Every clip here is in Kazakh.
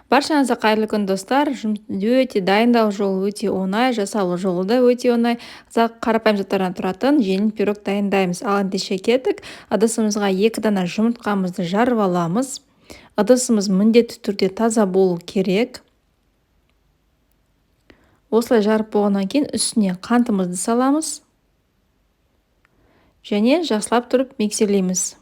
Баршаңызға қайырлы күн достар. Өте дайындау жолы өте оңай, жасалу жолы да өте оңай. Қарапайым заттардан тұратын жеңіл пирог дайындаймыз. Ал ендеше кеттік. Ыдысымызға 2 дана жұмыртқамызды жарып аламыз. Ыдысымыз міндетті түрде таза болу керек. Осылай жарып болғаннан кейін үстіне қантымызды саламыз. Және жақсылап тұрып миксерлейміз.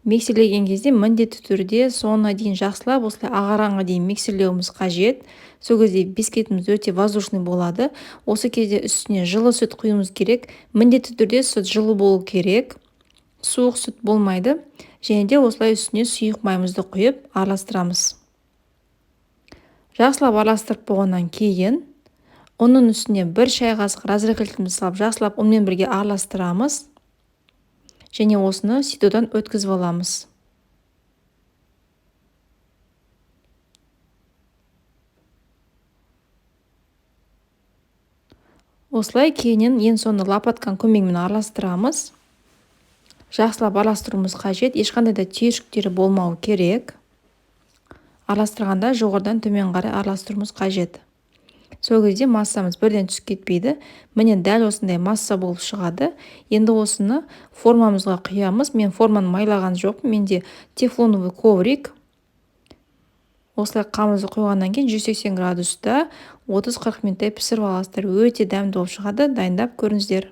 Миксерлеген кезде міндетті түрде соңына дейін жақсылап осылай ағаранға дейін миксерлеуіміз қажет. Сол кезде бисквитіміз өте воздушный болады. Осы кезде үстіне жылы сүт құюымыз керек. Міндетті түрде сүт жылы болу керек. Суық сүт болмайды. Және де осылай үстіне сұйық майымызды құйып араластырамыз. Жақсылап араластырып болғаннан кейін оның үстіне 1 шай қасық разрыхлителімізді салып жақсылап онымен бірге араластырамыз. Және осыны ситодан өткізіп аламыз. Осылай кейіннен ең соңында лопатканың көмегімен араластырамыз. Жақсылап араластыруымыз қажет, ешқандай да түйіршіктері болмауы керек. Араластырғанда жоғарыдан төмен қарай араластыруымыз қажет. Сол кезде массамыз бірден түсіп кетпейді. Міне дәл осындай масса болып шығады. Енді осыны формамызға құямыз. Мен форманы майлаған жоқпын. Менде тефлоновый коврик. Осылай қамырды қойғаннан кейін 180 градуста 30-40 минуттай пісіріп аласыздар. Өте дәмді болып шығады. Дайындап көріңіздер.